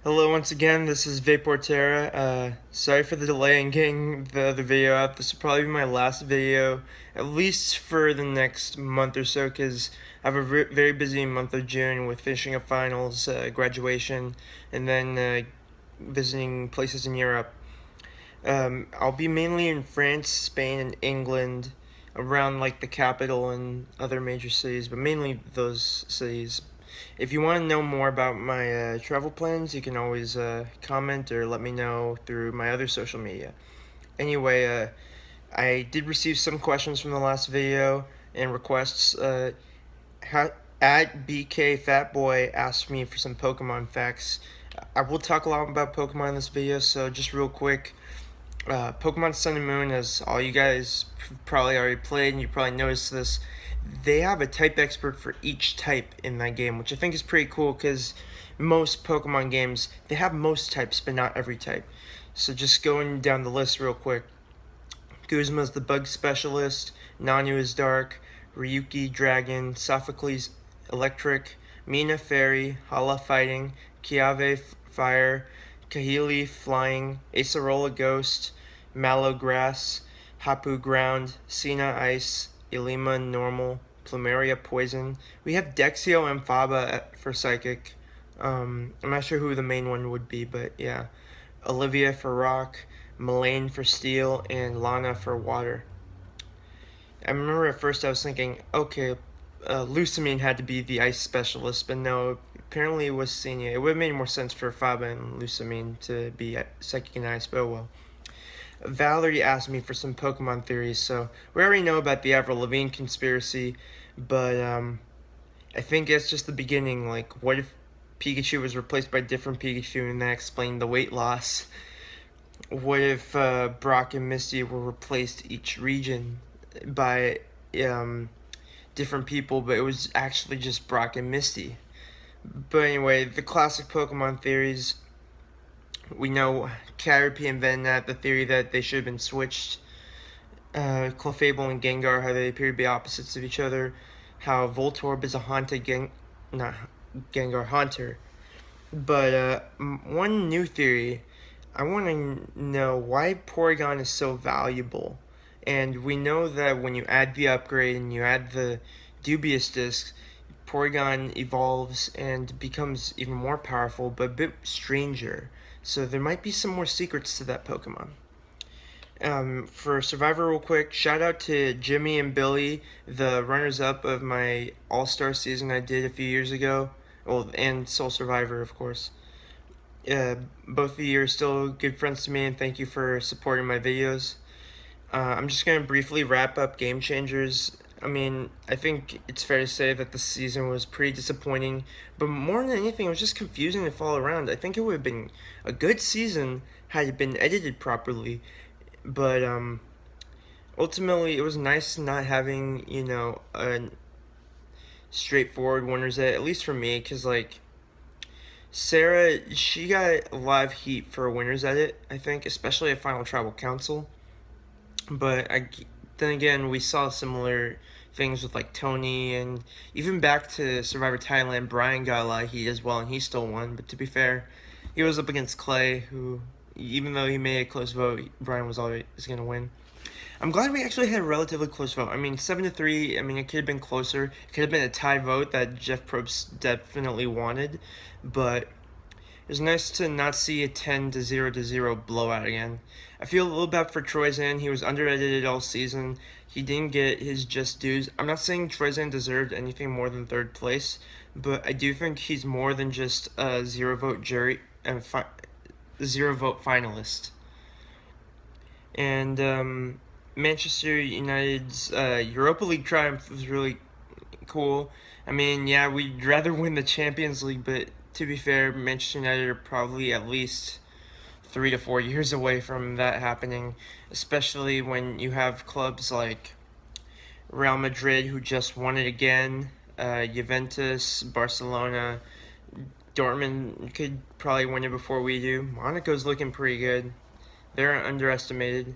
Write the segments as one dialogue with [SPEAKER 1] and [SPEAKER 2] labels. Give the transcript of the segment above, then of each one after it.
[SPEAKER 1] Hello once again, this is Vaporterra. Sorry for the delay in getting the other video out. This will probably be my last video, at least for the next month or so, because I have a very busy month of June with finishing up finals, graduation, and then visiting places in Europe. I'll be mainly in France, Spain, and England, around like the capital and other major cities, but mainly those cities. If you want to know more about my travel plans, you can always comment or let me know through my other social media. Anyway, I did receive some questions from the last video and requests. At BK Fatboy asked me for some Pokemon facts. I will talk a lot about Pokemon in this video, so just real quick. Pokemon Sun and Moon, as all you guys probably already played, and you probably noticed this, they have a type expert for each type in that game, which I think is pretty cool because most Pokemon games, they have most types, but not every type. So just going down the list real quick. Guzma is the bug specialist, Nanu is dark, Ryuki dragon, Sophocles electric, Mina fairy, Hala fighting, Kiave fire, Kahili flying, Acerola ghost, Mallow grass, Hapu ground, Sina ice, Ilima normal, Plumeria poison. We have Dexio and Faba for psychic. I'm not sure who the main one would be, but yeah. Olivia for rock, Mullane for steel, and Lana for water. I remember at first I was thinking, okay, Lusamine had to be the ice specialist, but no, apparently it was Senia. It would have made more sense for Faba and Lusamine to be psychic and ice, but oh well. Valerie asked me for some Pokemon theories, so we already know about the Avril Lavigne conspiracy, but I think it's just the beginning. Like, what if Pikachu was replaced by a different Pikachu and that explained the weight loss? What if Brock and Misty were replaced each region by different people, but it was actually just Brock and Misty? But anyway, the classic Pokemon theories. We know Caterpie and Venonat, the theory that they should have been switched. Clefable and Gengar, how they appear to be opposites of each other. How Voltorb is a haunted not Gengar Haunter. But one new theory, I want to know why Porygon is so valuable. And we know that when you add the upgrade and you add the dubious discs, Porygon evolves and becomes even more powerful, but a bit stranger. So there might be some more secrets to that Pokemon. For Survivor, real quick, shout out to Jimmy and Billy, the runners-up of my All-Star season I did a few years ago. Well, and Soul Survivor, of course. Both of you are still good friends to me, and thank you for supporting my videos. I'm just going to briefly wrap up Game Changers. I mean, I think it's fair to say that the season was pretty disappointing, but more than anything, it was just confusing to follow around. I think it would have been a good season had it been edited properly, but ultimately, it was nice not having, a straightforward winners at least for me, because, like, Sarah, she got a lot of heat for a winner's edit, I think, especially at Final Tribal Council. But then again, we saw similar things with like Tony, and even back to Survivor Thailand, Brian got a lot of heat as well, and he still won. But to be fair, he was up against Clay, who, even though he made a close vote, Brian was always going to win. I'm glad we actually had a relatively close vote. I mean, 7-3. I mean, it could have been closer. It could have been a tie vote that Jeff Probst definitely wanted, but it was nice to not see a 10-0 blowout again. I feel a little bad for Troyzan. He was under-edited all season. He didn't get his just dues. I'm not saying Troyzan deserved anything more than third place, but I do think he's more than just a zero-vote jury and zero-vote finalist. And Manchester United's Europa League triumph was really cool. I mean, yeah, we'd rather win the Champions League, but to be fair, Manchester United are probably at least 3 to 4 years away from that happening, especially when you have clubs like Real Madrid, who just won it again, Juventus, Barcelona, Dortmund could probably win it before we do. Monaco's looking pretty good. They're underestimated.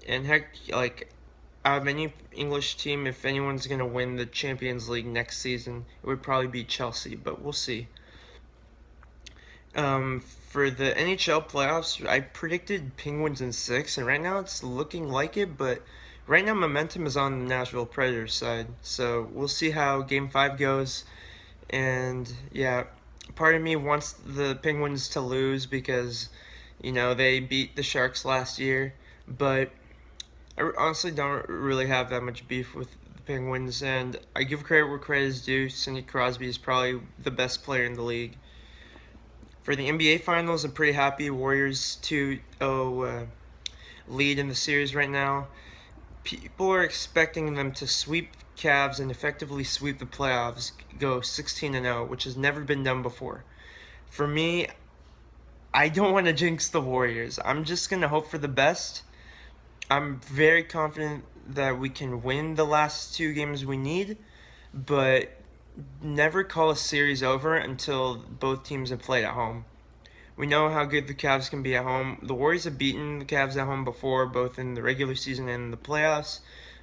[SPEAKER 1] And heck, like, out of any English team, if anyone's going to win the Champions League next season, it would probably be Chelsea, but we'll see. For the NHL playoffs, I predicted Penguins in 6, and right now it's looking like it, but right now momentum is on the Nashville Predators side. So we'll see how Game 5 goes. And yeah, part of me wants the Penguins to lose because, they beat the Sharks last year, but I honestly don't really have that much beef with the Penguins, and I give credit where credit is due. Sidney Crosby is probably the best player in the league. For the NBA Finals, I'm pretty happy. Warriors 2-0 lead in the series right now. People are expecting them to sweep Cavs and effectively sweep the playoffs, go 16-0, which has never been done before. For me, I don't want to jinx the Warriors. I'm just going to hope for the best. I'm very confident that we can win the last 2 games we need, but never call a series over until both teams have played at home. We know how good the Cavs can be at home. The Warriors have beaten the Cavs at home before, both in the regular season and in the playoffs,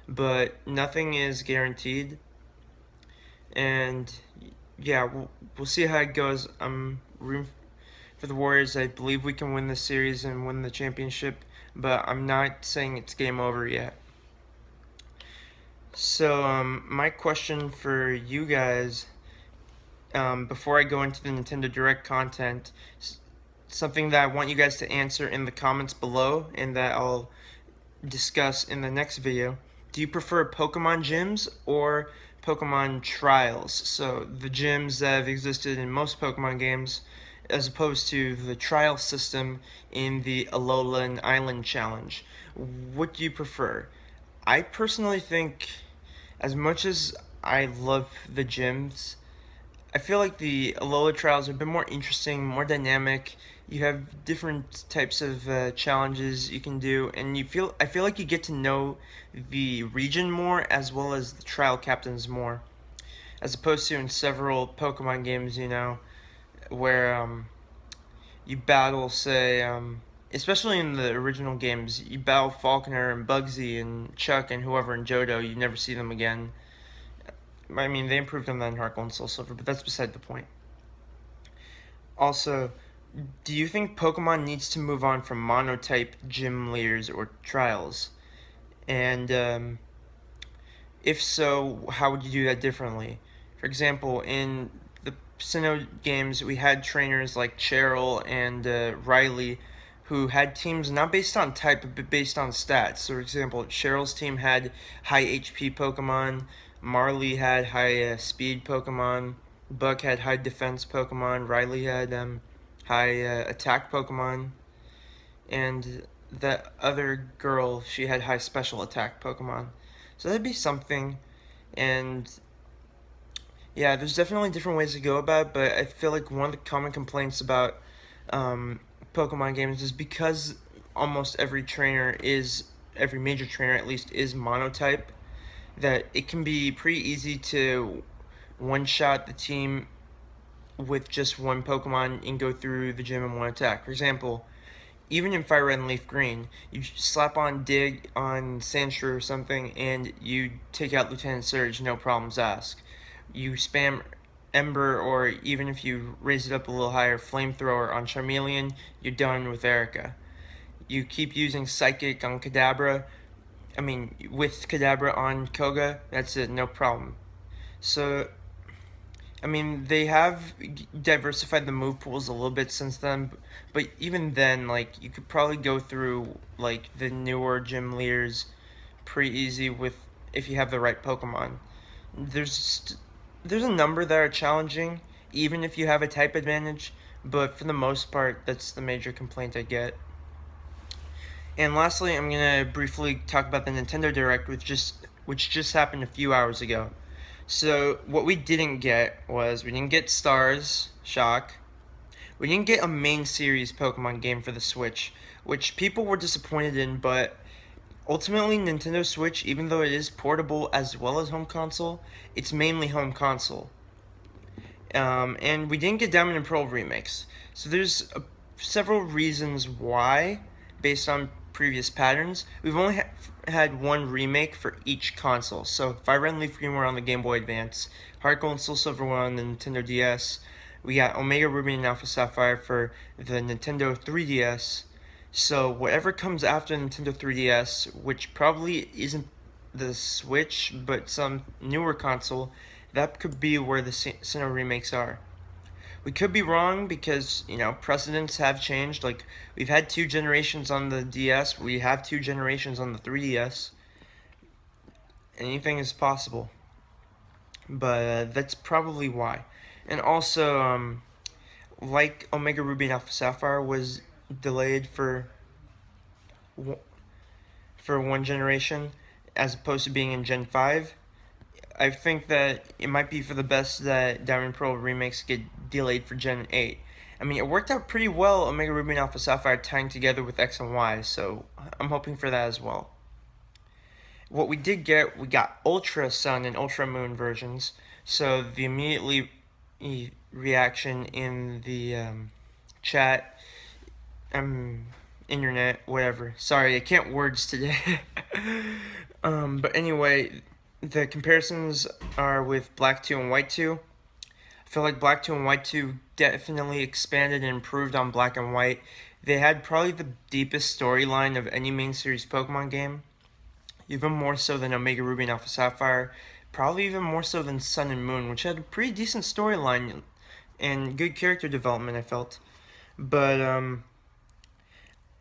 [SPEAKER 1] but nothing is guaranteed. And yeah, we'll see how it goes. I'm rooting for the Warriors. I believe we can win this series and win the championship, but I'm not saying it's game over yet. So, my question for you guys, before I go into the Nintendo Direct content, something that I want you guys to answer in the comments below and that I'll discuss in the next video. Do you prefer Pokemon gyms or Pokemon trials? So the gyms that have existed in most Pokemon games, as opposed to the trial system in the Alolan Island Challenge. What do you prefer? I personally think, as much as I love the gyms, I feel like the Alola trials are a bit more interesting, more dynamic. You have different types of challenges you can do, and I feel like you get to know the region more as well as the trial captains more, as opposed to in several Pokemon games, where you battle, say, especially in the original games, you battle Falconer and Bugsy and Chuck and whoever in Johto, you never see them again. I mean, they improved on that in Heart Gold and Soul Silver, but that's beside the point. Also, do you think Pokemon needs to move on from monotype gym leaders or trials? And if so, how would you do that differently? For example, in the Sinnoh games, we had trainers like Cheryl and Riley who had teams not based on type but based on stats. So, for example, Cheryl's team had high HP Pokemon, Marley had high speed Pokemon, Buck had high defense Pokemon, Riley had high attack Pokemon, and that other girl, she had high special attack Pokemon. So that'd be something. And yeah, there's definitely different ways to go about it, but I feel like one of the common complaints about Pokemon games is because almost every major trainer at least, is monotype, that it can be pretty easy to one-shot the team with just one Pokemon and go through the gym in one attack. For example, even in Fire Red and Leaf Green, you slap on Dig on Sandshrew or something, and you take out Lieutenant Surge, no problems asked. You spam Ember, or even if you raise it up a little higher, Flamethrower on Charmeleon, you're done with Erica. You keep using Psychic on Kadabra, with Kadabra on Koga, that's it, no problem. So, they have diversified the move pools a little bit since then, but even then, you could probably go through, the newer gym leaders pretty easy if you have the right Pokemon. There's a number that are challenging, even if you have a type advantage, but for the most part, that's the major complaint I get. And lastly, I'm going to briefly talk about the Nintendo Direct, which just happened a few hours ago. So, what we didn't get was, we didn't get Stars, shock. We didn't get a main series Pokemon game for the Switch, which people were disappointed in, but ultimately Nintendo Switch, even though it is portable as well as home console, it's mainly home console. And we didn't get Diamond and Pearl remakes. So there's several reasons why, based on previous patterns. We've only had one remake for each console. So Fire Red and Leaf Green were on the Game Boy Advance, Heart Gold and Soul Silver were on the Nintendo DS, we got Omega Ruby and Alpha Sapphire for the Nintendo 3DS. So whatever comes after Nintendo 3DS, which probably isn't the Switch, but some newer console, that could be where the Sinnoh remakes are. We could be wrong because, precedents have changed. Like, we've had 2 generations on the DS, we have 2 generations on the 3DS. Anything is possible. But that's probably why. And also, like Omega Ruby and Alpha Sapphire was delayed for 1 generation as opposed to being in Gen 5, I think that it might be for the best that Diamond Pearl remakes get delayed for Gen 8. I mean, it worked out pretty well, Omega Ruby and Alpha Sapphire tying together with X and Y, so I'm hoping for that as well. What we did get, we got Ultra Sun and Ultra Moon versions, so the immediately reaction in the chat, internet, whatever. Sorry, I can't words today. But anyway, the comparisons are with Black 2 and White 2. I feel like Black 2 and White 2 definitely expanded and improved on Black and White. They had probably the deepest storyline of any main series Pokemon game, even more so than Omega Ruby and Alpha Sapphire, probably even more so than Sun and Moon, which had a pretty decent storyline and good character development, I felt. But,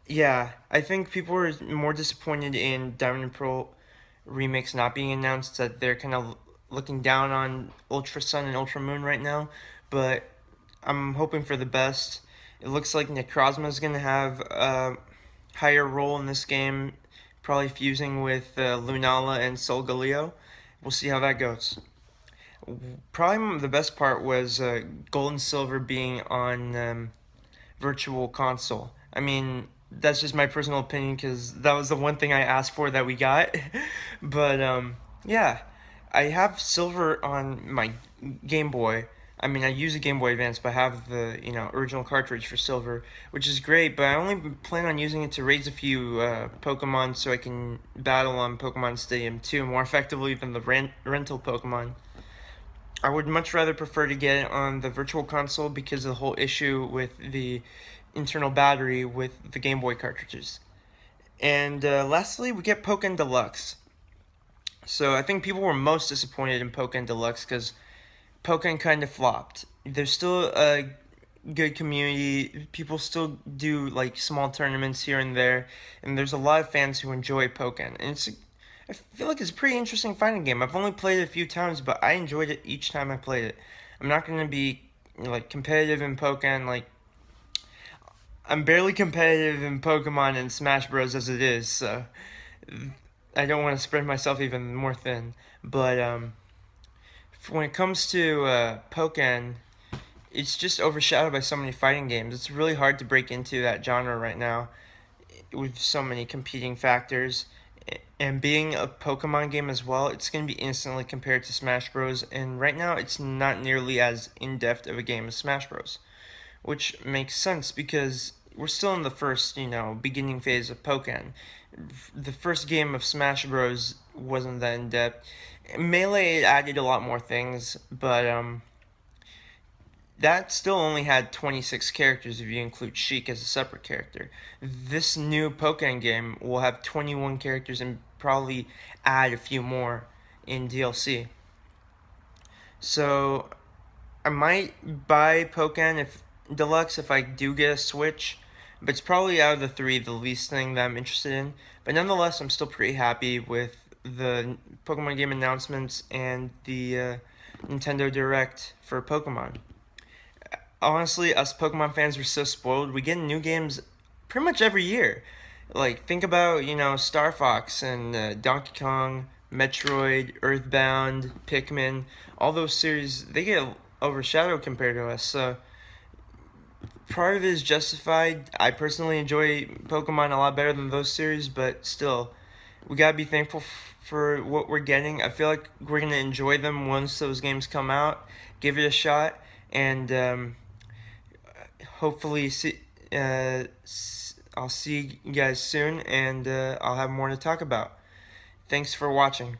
[SPEAKER 1] yeah, I think people were more disappointed in Diamond and Pearl remakes not being announced, that they're kind of looking down on Ultra Sun and Ultra Moon right now, but I'm hoping for the best. It looks like Necrozma is going to have a higher role in this game, probably fusing with Lunala and Solgaleo. We'll see how that goes. Probably the best part was Gold and Silver being on Virtual Console. I mean, that's just my personal opinion because that was the one thing I asked for that we got. But yeah, I have Silver on my Game Boy. I mean, I use a Game Boy Advance, but I have the original cartridge for Silver, which is great. But I only plan on using it to raise a few Pokemon so I can battle on Pokemon Stadium 2 more effectively than the rental Pokemon. I would much rather prefer to get it on the Virtual Console because of the whole issue with the internal battery with the Game Boy cartridges. And lastly, we get Pokémon Deluxe. So I think people were most disappointed in Pokémon Deluxe because Pokémon kind of flopped. There's still a good community. People still do like small tournaments here and there, and there's a lot of fans who enjoy Pokémon. And I feel like it's a pretty interesting fighting game. I've only played it a few times, but I enjoyed it each time I played it. I'm not gonna be like competitive in Pokémon. Like, I'm barely competitive in Pokemon and Smash Bros. As it is, so I don't want to spread myself even more thin. But when it comes to Pokemon, it's just overshadowed by so many fighting games. It's really hard to break into that genre right now with so many competing factors. And being a Pokemon game as well, it's going to be instantly compared to Smash Bros. And right now, it's not nearly as in-depth of a game as Smash Bros. Which makes sense because we're still in the first, beginning phase of Pokemon. The first game of Smash Bros. Wasn't that in-depth. Melee added a lot more things, but that still only had 26 characters if you include Sheik as a separate character. This new Pokemon game will have 21 characters and probably add a few more in DLC. So I might buy Pokemon Deluxe if I do get a Switch, but it's probably out of the three the least thing that I'm interested in. But nonetheless, I'm still pretty happy with the Pokemon game announcements and the Nintendo Direct for Pokemon. Honestly, us Pokemon fans were so spoiled. We get new games pretty much every year. Like, think about, Star Fox and Donkey Kong, Metroid, Earthbound, Pikmin. All those series, they get overshadowed compared to us. So part of it is justified. I personally enjoy Pokemon a lot better than those series, but still, we gotta be thankful for what we're getting. I feel like we're gonna enjoy them once those games come out. Give it a shot, and hopefully I'll see you guys soon, and I'll have more to talk about. Thanks for watching.